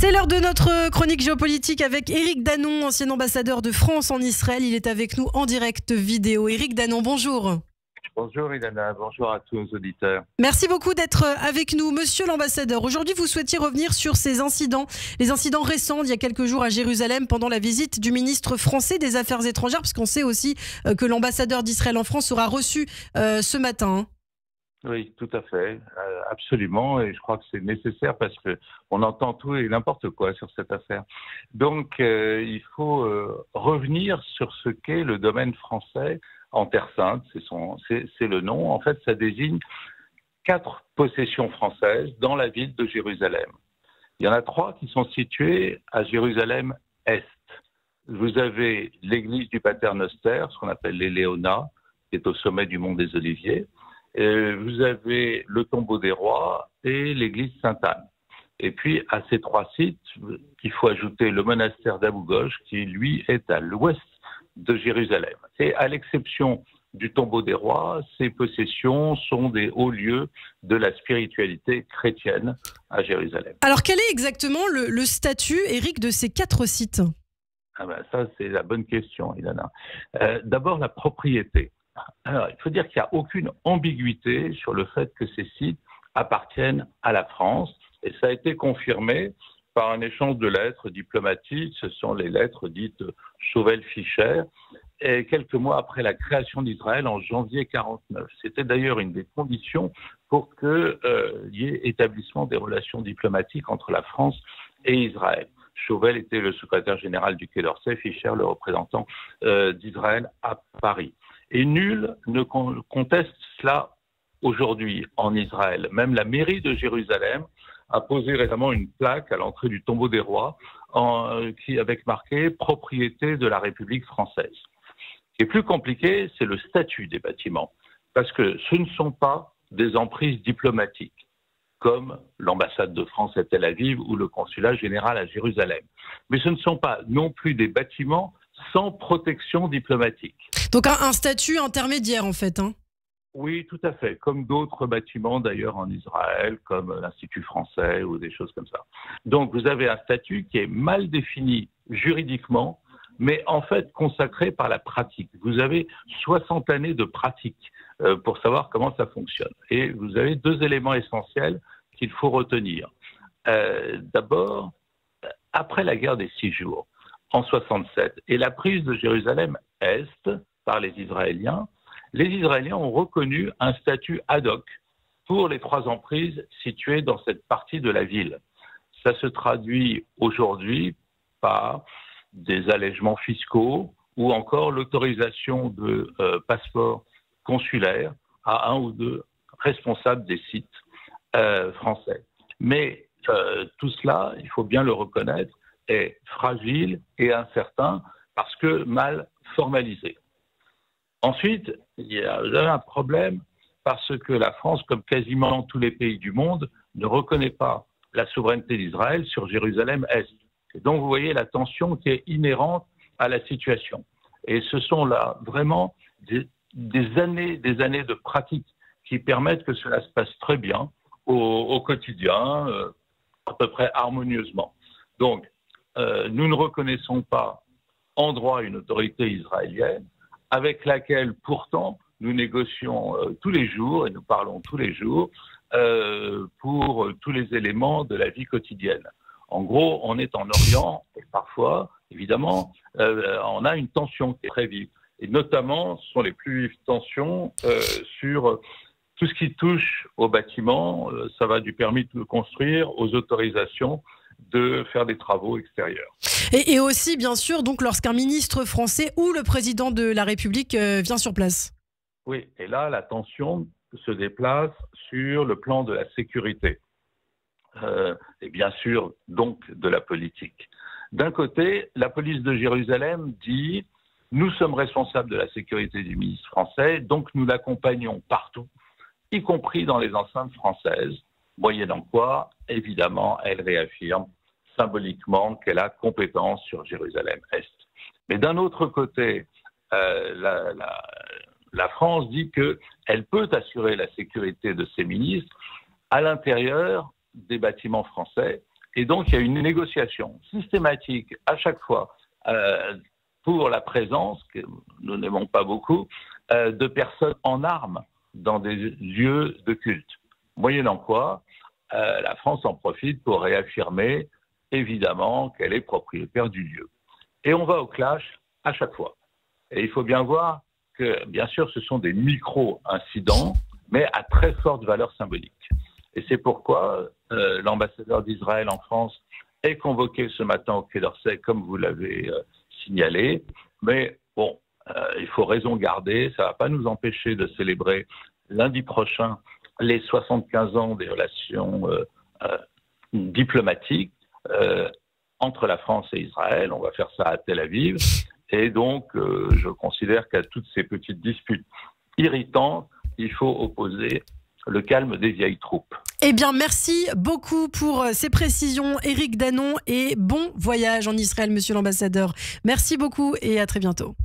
C'est l'heure de notre chronique géopolitique avec Éric Danon, ancien ambassadeur de France en Israël. Il est avec nous en direct vidéo. Éric Danon, bonjour. Bonjour Ilana, bonjour à tous nos auditeurs. Merci beaucoup d'être avec nous. Monsieur l'ambassadeur, aujourd'hui vous souhaitiez revenir sur ces incidents, les incidents récents d'il y a quelques jours à Jérusalem pendant la visite du ministre français des Affaires étrangères, parce qu'on sait aussi que l'ambassadeur d'Israël en France sera reçu ce matin. Oui, tout à fait, absolument, et je crois que c'est nécessaire parce qu'on entend tout et n'importe quoi sur cette affaire. Donc il faut revenir sur ce qu'est le domaine français en Terre Sainte, c'est le nom. En fait, ça désigne 4 possessions françaises dans la ville de Jérusalem. Il y en a 3 qui sont situées à Jérusalem-Est. Vous avez l'église du Paternoster, ce qu'on appelle les Léonats, qui est au sommet du mont des Oliviers. Vous avez le tombeau des rois et l'église Sainte-Anne. Et puis, à ces 3 sites, il faut ajouter le monastère d'Abou Ghosh, qui, lui, est à l'ouest de Jérusalem. Et à l'exception du tombeau des rois, ces possessions sont des hauts lieux de la spiritualité chrétienne à Jérusalem. Alors, quel est exactement le statut, Éric, de ces 4 sites ? Ça, c'est la bonne question, Ilana. D'abord, la propriété. Alors, il faut dire qu'il n'y a aucune ambiguïté sur le fait que ces sites appartiennent à la France, et ça a été confirmé par un échange de lettres diplomatiques. Ce sont les lettres dites Chauvel-Fischer, et quelques mois après la création d'Israël en janvier 1949. C'était d'ailleurs une des conditions pour qu'il y ait établissement des relations diplomatiques entre la France et Israël. Chauvel était le secrétaire général du Quai d'Orsay, Fischer le représentant d'Israël à Paris. Et nul ne conteste cela aujourd'hui en Israël. Même la mairie de Jérusalem a posé récemment une plaque à l'entrée du tombeau des rois avec marqué « Propriété de la République française ». Ce qui est plus compliqué, c'est le statut des bâtiments, parce que ce ne sont pas des emprises diplomatiques, comme l'ambassade de France à Tel Aviv ou le consulat général à Jérusalem. Mais ce ne sont pas non plus des bâtiments sans protection diplomatique. Donc un statut intermédiaire en fait, hein. Oui, tout à fait, comme d'autres bâtiments d'ailleurs en Israël, comme l'Institut français ou des choses comme ça. Donc vous avez un statut qui est mal défini juridiquement, mais en fait consacré par la pratique. Vous avez 60 années de pratique pour savoir comment ça fonctionne. Et vous avez 2 éléments essentiels qu'il faut retenir. D'abord, après la guerre des 6 jours, en 67, et la prise de Jérusalem-Est par les Israéliens ont reconnu un statut ad hoc pour les 3 emprises situées dans cette partie de la ville. Ça se traduit aujourd'hui par des allègements fiscaux ou encore l'autorisation de passeports consulaires à 1 ou 2 responsables des sites français. Mais tout cela, il faut bien le reconnaître, est fragile et incertain parce que mal formalisé. Ensuite, il y a un problème parce que la France, comme quasiment tous les pays du monde, ne reconnaît pas la souveraineté d'Israël sur Jérusalem-Est. Et donc, vous voyez la tension qui est inhérente à la situation. Et ce sont là vraiment des années de pratique qui permettent que cela se passe très bien au quotidien, à peu près harmonieusement. Donc, nous ne reconnaissons pas en droit une autorité israélienne avec laquelle pourtant nous négocions tous les jours et nous parlons tous les jours pour tous les éléments de la vie quotidienne. En gros, on est en Orient et parfois, évidemment, on a une tension qui est très vive. Et notamment, ce sont les plus vives tensions sur tout ce qui touche aux bâtiments. Ça va du permis de construire aux autorisations de faire des travaux extérieurs. Et aussi, bien sûr, donc lorsqu'un ministre français ou le président de la République vient sur place. Oui, et là, la tension se déplace sur le plan de la sécurité. Et bien sûr, donc, de la politique. D'un côté, la police de Jérusalem dit « Nous sommes responsables de la sécurité du ministre français, donc nous l'accompagnons partout, y compris dans les enceintes françaises, moyennant quoi, évidemment, elle réaffirme symboliquement qu'elle a compétence sur Jérusalem-Est. » Mais d'un autre côté, la France dit qu'elle peut assurer la sécurité de ses ministres à l'intérieur des bâtiments français Et donc, il y a une négociation systématique à chaque fois pour la présence, que nous n'aimons pas beaucoup, de personnes en armes dans des lieux de culte. Moyennant quoi, la France en profite pour réaffirmer, évidemment, qu'elle est propriétaire du lieu. Et on va au clash à chaque fois. Et il faut bien voir que, bien sûr, ce sont des micro-incidents, mais à très forte valeur symbolique. Et c'est pourquoi l'ambassadeur d'Israël en France est convoqué ce matin au Quai d'Orsay, comme vous l'avez signalé. Mais bon, il faut raison garder, ça ne va pas nous empêcher de célébrer lundi prochain les 75 ans des relations diplomatiques entre la France et Israël. On va faire ça à Tel Aviv. Et donc, je considère qu'à toutes ces petites disputes irritantes, il faut opposer le calme des vieilles troupes. Eh bien, merci beaucoup pour ces précisions, Éric Danon, et bon voyage en Israël, monsieur l'ambassadeur. Merci beaucoup et à très bientôt.